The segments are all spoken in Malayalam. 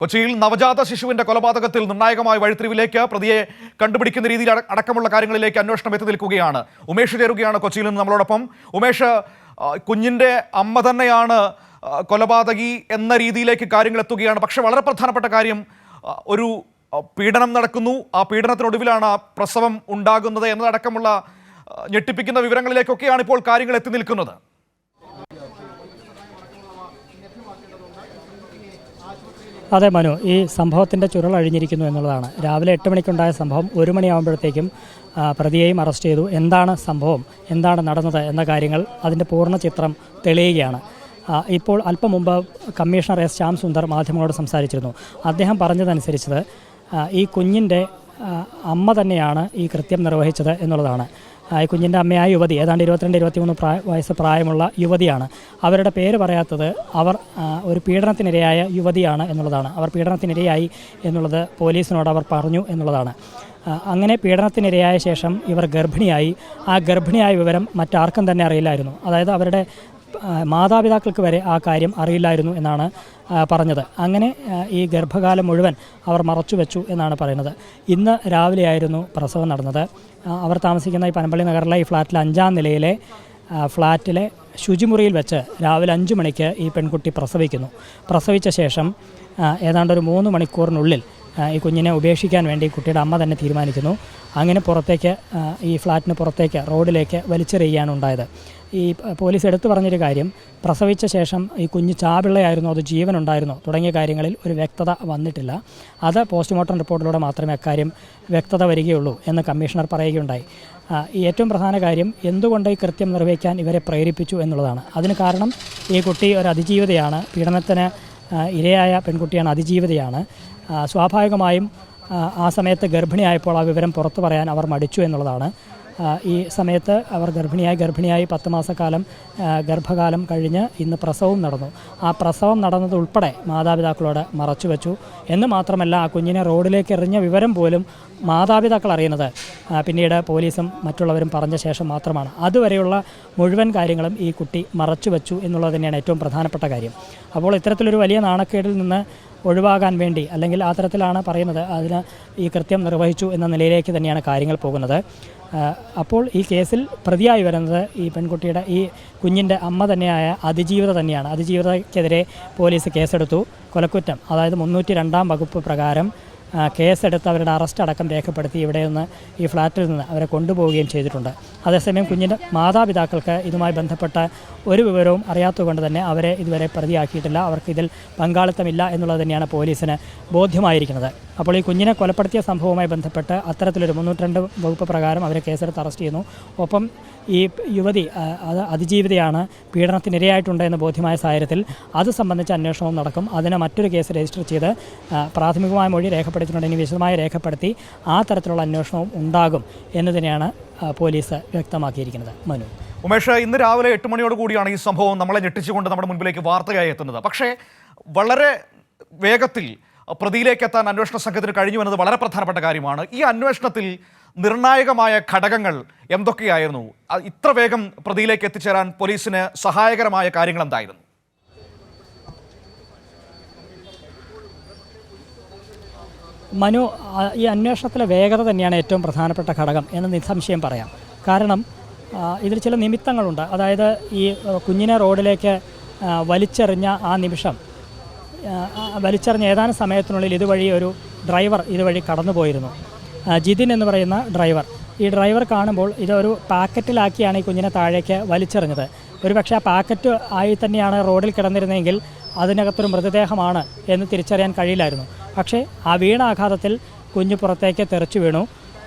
കൊച്ചിയിൽ നവജാത ശിശുവിന്റെ കൊലപാതകത്തിൽ നിർണായകമായ വഴിത്തിരിവിലേക്ക് പ്രതിയെ കണ്ടുപിടിക്കുന്ന രീതിയിൽ അടക്കമുള്ള കാര്യങ്ങളിലേക്ക് അന്വേഷണം എത്തി നിൽക്കുകയാണ്. ഉമേഷ് ചേരുകയാണ് കൊച്ചിയിൽ നിന്ന് നമ്മളോടൊപ്പം. ഉമേഷ്, കുഞ്ഞിന്റെ അമ്മ തന്നെയാണ് കൊലപാതകി എന്ന രീതിയിലേക്ക് കാര്യങ്ങൾ എത്തുകയാണ്. പക്ഷെ വളരെ പ്രധാനപ്പെട്ട കാര്യം, ഒരു പീഡനം നടക്കുന്നു, ആ പീഡനത്തിനൊടുവിലാണ് പ്രസവം ഉണ്ടാകുന്നത് എന്നതടക്കമുള്ള ഞെട്ടിപ്പിക്കുന്ന വിവരങ്ങളിലേക്കൊക്കെയാണ് ഇപ്പോൾ കാര്യങ്ങൾ എത്തി നിൽക്കുന്നത്. അതെ മനു, ഈ സംഭവത്തിൻ്റെ ചുരുളഴിഞ്ഞിരിക്കുന്നു എന്നുള്ളതാണ്. രാവിലെ 8 മണിക്കുണ്ടായ സംഭവം 1 മണിയാകുമ്പോഴത്തേക്കും പ്രതിയെയും അറസ്റ്റ് ചെയ്തു. എന്താണ് സംഭവം, എന്താണ് നടന്നത് എന്ന കാര്യങ്ങൾ അതിൻ്റെ പൂർണ്ണ ചിത്രം തെളിയുകയാണ്. ഇപ്പോൾ അല്പം മുമ്പ് കമ്മീഷണർ എസ് ശ്യാം സുന്ദർ മാധ്യമങ്ങളോട് സംസാരിച്ചിരുന്നു. അദ്ദേഹം പറഞ്ഞതനുസരിച്ചത് ഈ കുഞ്ഞിൻ്റെ അമ്മ തന്നെയാണ് ഈ കൃത്യം നിർവഹിച്ചത് എന്നുള്ളതാണ്. ഈ കുഞ്ഞിൻ്റെ അമ്മയായ യുവതി ഏതാണ്ട് 22-23 വയസ്സ് പ്രായമുള്ള യുവതിയാണ്. അവരുടെ പേര് പറയാത്തത് അവർ ഒരു പീഡനത്തിനിരയായ യുവതിയാണ് എന്നുള്ളതാണ്. അവർ പീഡനത്തിനിരയായി എന്നുള്ളത് പോലീസിനോട് അവർ പറഞ്ഞു എന്നുള്ളതാണ്. അങ്ങനെ പീഡനത്തിനിരയായ ശേഷം ഇവർ ഗർഭിണിയായി. ആ ഗർഭിണിയായ വിവരം മറ്റാർക്കും തന്നെ അറിയില്ലായിരുന്നു. അതായത് അവരുടെ മാതാപിതാക്കൾക്ക് വരെ ആ കാര്യം അറിയില്ലായിരുന്നു എന്നാണ് പറഞ്ഞത്. അങ്ങനെ ഈ ഗർഭകാലം മുഴുവൻ അവർ മറച്ചുവെച്ചു എന്നാണ് പറയുന്നത്. ഇന്ന് രാവിലെയായിരുന്നു പ്രസവം നടന്നത്. അവർ താമസിക്കുന്ന ഈ പനമ്പള്ളി നഗറിലെ ഈ ഫ്ലാറ്റിലെ 5-ാം നിലയിലെ ഫ്ലാറ്റിലെ ശുചിമുറിയിൽ വെച്ച് രാവിലെ 5 മണിക്ക് ഈ പെൺകുട്ടി പ്രസവിക്കുന്നു. പ്രസവിച്ച ശേഷം ഏതാണ്ട് ഒരു 3 മണിക്കൂറിനുള്ളിൽ ഈ കുഞ്ഞിനെ ഉപേക്ഷിക്കാൻ വേണ്ടി കുട്ടിയുടെ അമ്മ തന്നെ തീരുമാനിക്കുന്നു. അങ്ങനെ പുറത്തേക്ക്, ഈ ഫ്ലാറ്റിന് പുറത്തേക്ക് റോഡിലേക്ക് വലിച്ചെറിയുകയാണ് ഉണ്ടായത്. ഈ പോലീസ് എടുത്തു പറഞ്ഞൊരു കാര്യം, പ്രസവിച്ച ശേഷം ഈ കുഞ്ഞ് ചാപിള്ളയായിരുന്നോ അതോ ജീവനുണ്ടായിരുന്നോ തുടങ്ങിയ കാര്യങ്ങളിൽ ഒരു വ്യക്തത വന്നിട്ടില്ല. അത് പോസ്റ്റ്മോർട്ടം റിപ്പോർട്ടിലൂടെ മാത്രമേ അക്കാര്യം വ്യക്തത വരികയുള്ളൂ എന്ന് കമ്മീഷണർ പറയുകയുണ്ടായി. ഈ ഏറ്റവും പ്രധാന കാര്യം, എന്തുകൊണ്ട് ഈ കൃത്യം നിർവഹിക്കാൻ ഇവരെ പ്രേരിപ്പിച്ചു എന്നുള്ളതാണ്. അതിന് കാരണം ഈ കുട്ടി ഒരു അതിജീവിതയാണ്, പീഡനത്തിന് ഇരയായ പെൺകുട്ടിയാണ്, അതിജീവിതയാണ്. സ്വാഭാവികമായും ആ സമയത്ത് ഗർഭിണിയായപ്പോൾ ആ വിവരം പുറത്തു പറയാൻ അവർ മടിച്ചു എന്നുള്ളതാണ്. ഈ സമയത്ത് അവർ ഗർഭിണിയായി 10 മാസക്കാലം ഗർഭകാലം കഴിഞ്ഞ് ഇന്ന് പ്രസവവും നടന്നു. ആ പ്രസവം നടന്നതുൾപ്പെടെ മാതാപിതാക്കളോട് മറച്ചുവെച്ചു. എന്ന് മാത്രമല്ല, ആ കുഞ്ഞിനെ റോഡിലേക്ക് എറിഞ്ഞ വിവരം പോലും മാതാപിതാക്കൾ അറിയുന്നത് പിന്നീട് പോലീസും മറ്റുള്ളവരും പറഞ്ഞ ശേഷം മാത്രമാണ്. അതുവരെയുള്ള മുഴുവൻ കാര്യങ്ങളും ഈ കുട്ടി മറച്ചുവെച്ചു എന്നുള്ളത് തന്നെയാണ് ഏറ്റവും പ്രധാനപ്പെട്ട കാര്യം. അപ്പോൾ ഇത്തരത്തിലൊരു വലിയ നാണക്കേടിൽ നിന്ന് ഒഴിവാകാൻ വേണ്ടി, അല്ലെങ്കിൽ ആ തരത്തിലാണ് പറയുന്നത്, അതിന് ഈ കൃത്യം നിർവഹിച്ചു എന്ന നിലയിലേക്ക് തന്നെയാണ് കാര്യങ്ങൾ പോകുന്നത്. അപ്പോൾ ഈ കേസിൽ പ്രതിയായി വരുന്നത് ഈ പെൺകുട്ടിയുടെ, ഈ കുഞ്ഞിൻ്റെ അമ്മ തന്നെയായ അതിജീവിത തന്നെയാണ്. അതിജീവിതയ്ക്കെതിരെ പോലീസ് കേസെടുത്തു. കൊലക്കുറ്റം, അതായത് 302-ാം വകുപ്പ് പ്രകാരം കേസെടുത്ത് അവരുടെ അറസ്റ്റ് അടക്കം രേഖപ്പെടുത്തി ഇവിടെ നിന്ന്, ഈ ഫ്ലാറ്റിൽ നിന്ന് അവരെ കൊണ്ടുപോവുകയും ചെയ്തിട്ടുണ്ട്. അതേസമയം കുഞ്ഞിൻ്റെ മാതാപിതാക്കൾക്ക് ഇതുമായി ബന്ധപ്പെട്ട ഒരു വിവരവും അറിയാത്തതുകൊണ്ട് തന്നെ അവരെ ഇതുവരെ പ്രതിയാക്കിയിട്ടില്ല. അവർക്ക് ഇതിൽ പങ്കാളിത്തമില്ല എന്നുള്ളത് തന്നെയാണ് പോലീസിന് ബോധ്യമായിരിക്കുന്നത്. അപ്പോൾ ഈ കുഞ്ഞിനെ കൊലപ്പെടുത്തിയ സംഭവവുമായി ബന്ധപ്പെട്ട് അത്തരത്തിലൊരു 302 വകുപ്പ് പ്രകാരം അവരെ കേസെടുത്ത് അറസ്റ്റ് ചെയ്യുന്നു. ഒപ്പം ഈ യുവതി അത് അതിജീവിതയാണ്, പീഡനത്തിനിരയായിട്ടുണ്ട് എന്ന് ബോധ്യമായ സാഹചര്യത്തിൽ അത് സംബന്ധിച്ച അന്വേഷണവും നടക്കും. അതിന് മറ്റൊരു കേസ് രജിസ്റ്റർ ചെയ്ത് പ്രാഥമികമായ മൊഴി രേഖപ്പെടുത്തിയിട്ടുണ്ട്. ഇനി വിശദമായി രേഖപ്പെടുത്തി ആ തരത്തിലുള്ള അന്വേഷണവും ഉണ്ടാകും എന്ന് തന്നെയാണ് പോലീസ് വ്യക്തമാക്കിയിരിക്കുന്നത്. മനു. ഉമേഷ്, ഇന്ന് രാവിലെ 8 മണിയോട് കൂടിയാണ് ഈ സംഭവം നമ്മളെ ഞെട്ടിച്ചുകൊണ്ട് നമ്മുടെ മുൻപിലേക്ക് വാർത്തയായി എത്തുന്നത്. പക്ഷേ വളരെ വേഗത്തിൽ പ്രതിയിലേക്ക് എത്താൻ അന്വേഷണ സംഘത്തിന് കഴിഞ്ഞു എന്നത് വളരെ പ്രധാനപ്പെട്ട കാര്യമാണ്. ഈ അന്വേഷണത്തിൽ നിർണായകമായ ഘടകങ്ങൾ എന്തൊക്കെയായിരുന്നു? ഇത്ര വേഗം പ്രതിയിലേക്ക് എത്തിച്ചേരാൻ പോലീസിന് സഹായകരമായ കാര്യങ്ങൾ എന്തായിരുന്നു? മനു, ഈ അന്വേഷണത്തിലെ വേഗത തന്നെയാണ് ഏറ്റവും പ്രധാനപ്പെട്ട ഘടകം എന്ന് നിസ്സംശയം പറയാം. കാരണം ഇതിൽ ചില നിമിത്തങ്ങളുണ്ട്. അതായത് ഈ കുഞ്ഞിനെ റോഡിലേക്ക് വലിച്ചെറിഞ്ഞ ആ നിമിഷം, വലിച്ചെറിഞ്ഞ ഏതാനും സമയത്തിനുള്ളിൽ ഇതുവഴി ഒരു ഡ്രൈവർ ഇതുവഴി കടന്നു പോയിരുന്നു. ജിതിൻ എന്ന് പറയുന്ന ഡ്രൈവർ. ഈ ഡ്രൈവർ കാണുമ്പോൾ ഇതൊരു പാക്കറ്റിലാക്കിയാണ് ഈ കുഞ്ഞിനെ താഴേക്ക് വലിച്ചെറിഞ്ഞത്. ഒരുപക്ഷെ ആ പാക്കറ്റ് ആയി തന്നെയാണ് റോഡിൽ കിടന്നിരുന്നെങ്കിൽ അതിനകത്തൊരു മൃതദേഹമാണ് എന്ന് തിരിച്ചറിയാൻ കഴിയില്ലായിരുന്നു. പക്ഷേ ആ വീണ ആഘാതത്തിൽ കുഞ്ഞ് പുറത്തേക്ക് തെറിച്ചു വീണു.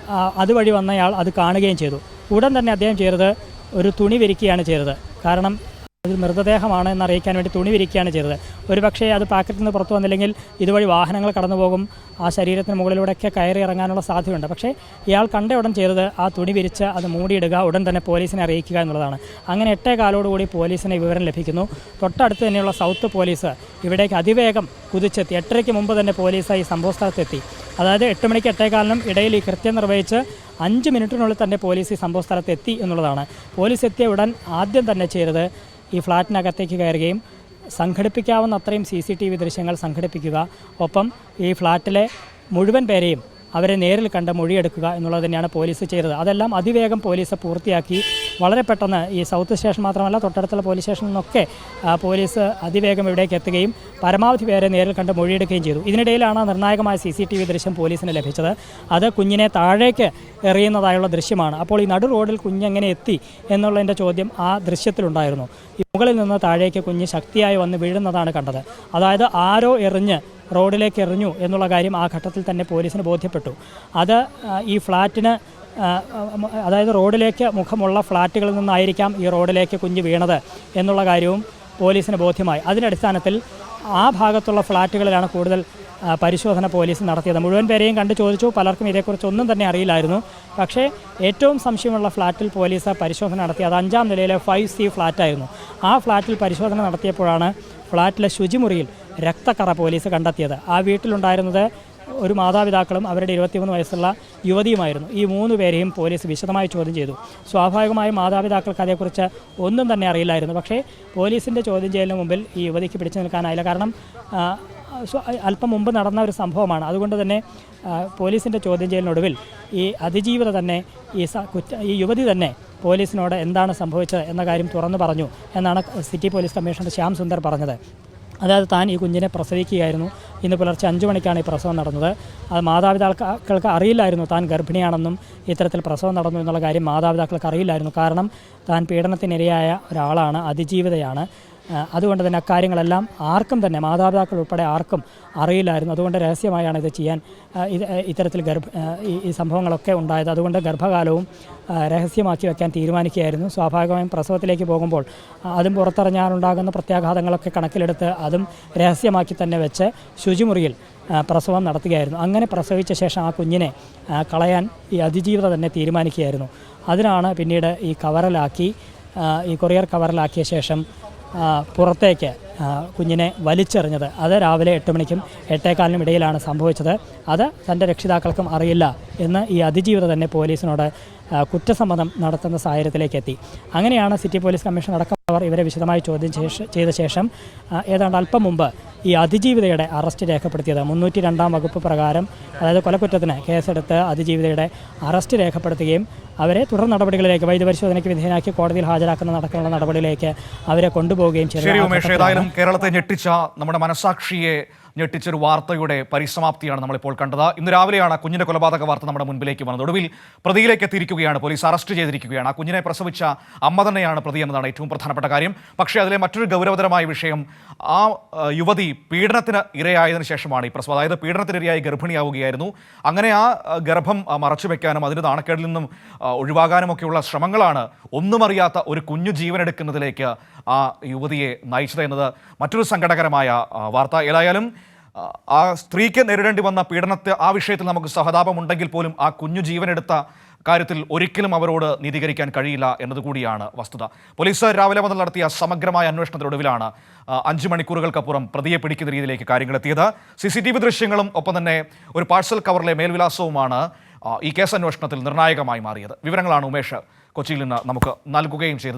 അതുവഴി വന്നയാൾ അത് കാണുകയും ചെയ്തു. ഉടൻ തന്നെ അദ്ദേഹം ചെയ്തത് ഒരു തുണി വിരിക്കുകയാണ് ചെയ്തത്. കാരണം അത് മൃതദേഹമാണ് എന്നറിയിക്കാൻ വേണ്ടി തുണി വിരിക്കുകയാണ് ചെയ്തത്. ഒരുപക്ഷേ അത് പാക്കറ്റിൽ നിന്ന് പുറത്തു വന്നില്ലെങ്കിൽ ഇതുവഴി വാഹനങ്ങൾ കടന്നു പോകും, ആ ശരീരത്തിന് മുകളിലൂടെയൊക്കെ കയറി ഇറങ്ങാനുള്ള സാധ്യതയുണ്ട്. പക്ഷേ ഇയാൾ കണ്ട ഉടൻ ചെയ്തത് ആ തുണി വിരിച്ച് അത് മൂടിയിടുക, ഉടൻ തന്നെ പോലീസിനെ അറിയിക്കുക എന്നുള്ളതാണ്. അങ്ങനെ 8:15 പോലീസിന് വിവരം ലഭിക്കുന്നു. തൊട്ടടുത്ത് തന്നെയുള്ള സൗത്ത് പോലീസ് ഇവിടേക്ക് അതിവേഗം കുതിച്ചെത്തി. 8:30 മുമ്പ് തന്നെ പോലീസ് ഈ സംഭവ സ്ഥലത്തെത്തി. അതായത് 8 മണിക്ക് 8:15 ഇടയിൽ ഈ കൃത്യം നിർവഹിച്ച് 5 മിനിറ്റിനുള്ളിൽ തന്നെ പോലീസ് ഈ സംഭവ സ്ഥലത്തെത്തി എന്നുള്ളതാണ്. പോലീസ് എത്തിയ ഉടൻ ആദ്യം തന്നെ ചെയ്തത് ഈ ഫ്ലാറ്റിനകത്തേക്ക് കയറുകയും സംഘടിപ്പിക്കാവുന്ന അത്രയും CCTV ദൃശ്യങ്ങൾ സംഘടിപ്പിക്കുക, ഒപ്പം ഈ ഫ്ലാറ്റിലെ മുഴുവൻ പേരെയും അവരെ നേരിൽ കണ്ട് മൊഴിയെടുക്കുക എന്നുള്ളത് തന്നെയാണ് പോലീസ് ചെയ്തത്. അതെല്ലാം അതിവേഗം പോലീസ് പൂർത്തിയാക്കി. വളരെ പെട്ടെന്ന് ഈ സൗത്ത് സ്റ്റേഷൻ മാത്രമല്ല തൊട്ടടുത്തുള്ള പോലീസ് സ്റ്റേഷനിൽ നിന്നൊക്കെ പോലീസ് അതിവേഗം ഇവിടേക്ക് എത്തുകയും പരമാവധി പേരെ നേരിൽ കണ്ട് മൊഴിയെടുക്കുകയും ചെയ്തു. ഇതിനിടയിലാണ് നിർണായകമായ CCTV ദൃശ്യം പോലീസിന് ലഭിച്ചത്. അത് കുഞ്ഞിനെ താഴേക്ക് എറിയുന്നതായുള്ള ദൃശ്യമാണ്. അപ്പോൾ ഈ നടു റോഡിൽ കുഞ്ഞെങ്ങനെ എത്തി എന്നുള്ളതിൻ്റെ ചോദ്യം ആ ദൃശ്യത്തിലുണ്ടായിരുന്നു. ഈ മുകളിൽ നിന്ന് താഴേക്ക് കുഞ്ഞ് ശക്തിയായി വന്ന് വീഴുന്നതാണ് കണ്ടത്. അതായത് ആരോ എറിഞ്ഞ് റോഡിലേക്ക് എറിഞ്ഞു എന്നുള്ള കാര്യം ആ ഘട്ടത്തിൽ തന്നെ പോലീസിന് ബോധ്യപ്പെട്ടു. അത് ഈ ഫ്ലാറ്റിന് അതായത് റോഡിലേക്ക് മുഖമുള്ള ഫ്ലാറ്റുകളിൽ നിന്നായിരിക്കാം ഈ റോഡിലേക്ക് കുഞ്ഞ് വീണത് എന്നുള്ള കാര്യവും പോലീസിന് ബോധ്യമായി. അതിൻ്റെ അടിസ്ഥാനത്തിൽ ആ ഭാഗത്തുള്ള ഫ്ലാറ്റുകളിലാണ് കൂടുതൽ പരിശോധന പോലീസ് നടത്തിയത്. മുഴുവൻ പേരെയും കണ്ടു ചോദിച്ചു. പലർക്കും ഇതേക്കുറിച്ച് ഒന്നും തന്നെ അറിയില്ലായിരുന്നു. പക്ഷേ ഏറ്റവും സംശയമുള്ള ഫ്ലാറ്റിൽ പോലീസ് പരിശോധന നടത്തി. അത് 5-ാം നിലയിലെ 5C ഫ്ലാറ്റായിരുന്നു. ആ ഫ്ലാറ്റിൽ പരിശോധന നടത്തിയപ്പോഴാണ് ഫ്ലാറ്റിലെ ശുചിമുറിയിൽ രക്തക്കറ പോലീസ് കണ്ടെത്തിയത്. ആ വീട്ടിലുണ്ടായിരുന്നത് ഒരു മാതാപിതാക്കളും അവരുടെ 23 വയസ്സുള്ള യുവതിയുമായിരുന്നു. ഈ 3 പേരെയും പോലീസ് വിശദമായി ചോദ്യം ചെയ്തു. സ്വാഭാവികമായും മാതാപിതാക്കൾക്ക് അതേക്കുറിച്ച് ഒന്നും തന്നെ അറിയില്ലായിരുന്നു. പക്ഷേ പോലീസിൻ്റെ ചോദ്യം ചെയ്യലിന് മുമ്പിൽ ഈ യുവതിക്ക് പിടിച്ചു നിൽക്കാനായില്ല. കാരണം അല്പം മുമ്പ് നടന്ന ഒരു സംഭവമാണ്. അതുകൊണ്ട് തന്നെ പോലീസിൻ്റെ ചോദ്യം ചെയ്യലിനൊടുവിൽ ഈ അതിജീവിത തന്നെ ഈ യുവതി തന്നെ പോലീസിനോട് എന്താണ് സംഭവിച്ചത് എന്ന കാര്യം തുറന്നു പറഞ്ഞു എന്നാണ് city police commissioner Shyam Sundar പറഞ്ഞത്. അതായത് താൻ ഈ കുഞ്ഞിനെ പ്രസവിക്കുകയായിരുന്നു. ഇന്ന് പുലർച്ചെ 5 മണിക്കാണ് ഈ പ്രസവം നടന്നത്. അത് മാതാപിതാക്കൾക്ക് അറിയില്ലായിരുന്നു താൻ ഗർഭിണിയാണെന്നും ഇത്തരത്തിൽ പ്രസവം നടന്നു എന്നുള്ള കാര്യം മാതാപിതാക്കൾക്ക് അറിയില്ലായിരുന്നു. കാരണം താൻ പീഡനത്തിനിരയായ ഒരാളാണ്, അതിജീവിതയാണ്. അതുകൊണ്ട് തന്നെ അക്കാര്യങ്ങളെല്ലാം ആർക്കും തന്നെ മാതാപിതാക്കൾ ഉൾപ്പെടെ ആർക്കും അറിയില്ലായിരുന്നു. അതുകൊണ്ട് രഹസ്യമായാണ് ഇത് ചെയ്യാൻ ഇത്തരത്തിൽ ഈ സംഭവങ്ങളൊക്കെ ഉണ്ടായത്. അതുകൊണ്ട് ഗർഭകാലവും രഹസ്യമാക്കി വയ്ക്കാൻ തീരുമാനിക്കുകയായിരുന്നു. സ്വാഭാവികമായും പ്രസവത്തിലേക്ക് പോകുമ്പോൾ അതും പുറത്തിറങ്ങാനുണ്ടാകുന്ന പ്രത്യാഘാതങ്ങളൊക്കെ കണക്കിലെടുത്ത് അതും രഹസ്യമാക്കി തന്നെ വെച്ച് ശുചിമുറിയിൽ പ്രസവം നടത്തുകയായിരുന്നു. അങ്ങനെ പ്രസവിച്ച ശേഷം ആ കുഞ്ഞിനെ കളയാൻ ഈ അതിജീവിത തന്നെ തീരുമാനിക്കുകയായിരുന്നു. അതിനാണ് പിന്നീട് ഈ കൊറിയർ കവറിലാക്കിയ ശേഷം പുറത്തേക്ക് കുഞ്ഞിനെ വലിച്ചെറിഞ്ഞത്. അത് രാവിലെ 8 മണിക്കും 8:15 ഇടയിലാണ് സംഭവിച്ചത്. അത് തൻ്റെ രക്ഷിതാക്കൾക്കും അറിയില്ല എന്ന് ഈ അതിജീവിത തന്നെ പോലീസിനോട് കുറ്റസമ്മതം നടത്തുന്ന സാഹചര്യത്തിലേക്ക് എത്തി. അങ്ങനെയാണ് സിറ്റി പോലീസ് കമ്മീഷണർ അടക്കമുള്ളവർ ഇവരെ വിശദമായി ചോദ്യം ചെയ്ത ശേഷം ഏതാണ്ട് അല്പം മുമ്പ് ഈ അതിജീവിതയുടെ അറസ്റ്റ് രേഖപ്പെടുത്തിയത്. 302-ാം വകുപ്പ് പ്രകാരം, അതായത് കൊലക്കുറ്റത്തിന് കേസെടുത്ത് അതിജീവിതയുടെ അറസ്റ്റ് രേഖപ്പെടുത്തുകയും അവരെ തുടർ നടപടികളിലേക്ക് വൈദ്യപരിശോധനയ്ക്ക് വിധേയനാക്കി കോടതിയിൽ ഹാജരാക്കുന്ന നടക്കാനുള്ള നടപടികളിലേക്ക് അവരെ കൊണ്ടുപോവുകയും ചെയ്തു. കേരളത്തെ ഞെട്ടിച്ച, നമ്മുടെ മനസാക്ഷിയെ ഞെട്ടിച്ചൊരു വാർത്തയുടെ പരിസമാപ്തിയാണ് നമ്മളിപ്പോൾ കണ്ടത്. ഇന്ന് രാവിലെയാണ് കുഞ്ഞിൻ്റെ കൊലപാതക വാർത്ത നമ്മുടെ മുൻപിലേക്ക് വന്നത്. ഒടുവിൽ പ്രതിയിലേക്ക് എത്തിയിരിക്കുകയാണ്. പോലീസ് അറസ്റ്റ് ചെയ്തിരിക്കുകയാണ്. ആ കുഞ്ഞിനെ പ്രസവിച്ച അമ്മ തന്നെയാണ് പ്രതി എന്നതാണ് ഏറ്റവും പ്രധാനപ്പെട്ട കാര്യം. പക്ഷേ അതിലെ മറ്റൊരു ഗൗരവതരമായ വിഷയം, ആ യുവതി പീഡനത്തിന് ഇരയായതിനു ശേഷമാണ് ഈ പ്രസവം. അതായത് പീഡനത്തിനിരയായി ഗർഭിണിയാവുകയായിരുന്നു. അങ്ങനെ ആ ഗർഭം മറച്ചു വെക്കാനും അതിന് നാണക്കേടിൽ നിന്നും ഒഴിവാകാനുമൊക്കെയുള്ള ശ്രമങ്ങളാണ് ഒന്നും അറിയാത്ത ഒരു കുഞ്ഞു ജീവനെടുക്കുന്നതിലേക്ക് ആ യുവതിയെ നയിച്ചത് എന്നത് മറ്റൊരു സങ്കടകരമായ വാർത്ത. ഏതായാലും ആ സ്ത്രീക്ക് നേരിടേണ്ടി വന്ന പീഡനത്തെ ആ വിഷയത്തിൽ നമുക്ക് സഹതാപമുണ്ടെങ്കിൽ പോലും ആ കുഞ്ഞു ജീവനെടുത്ത കാര്യത്തിൽ ഒരിക്കലും അവരോട് നീതീകരിക്കാൻ കഴിയില്ല എന്നതുകൂടിയാണ് വസ്തുത. പോലീസ് രാവിലെ മുതൽ നടത്തിയ സമഗ്രമായ അന്വേഷണത്തിനൊടുവിലാണ് 5 മണിക്കൂറുകൾക്കപ്പുറം പ്രതിയെ പിടിക്കുന്ന രീതിയിലേക്ക് കാര്യങ്ങളെത്തിയത്. CCTV ദൃശ്യങ്ങളും ഒപ്പം തന്നെ ഒരു പാഴ്സൽ കവറിലെ മേൽവിലാസവുമാണ് ഈ കേസ് അന്വേഷണത്തിൽ നിർണായകമായി മാറിയത്. വിവരങ്ങളാണ് ഉമേഷ് കൊച്ചിയിൽ നിന്ന് നമുക്ക് നൽകുകയും ചെയ്തത്.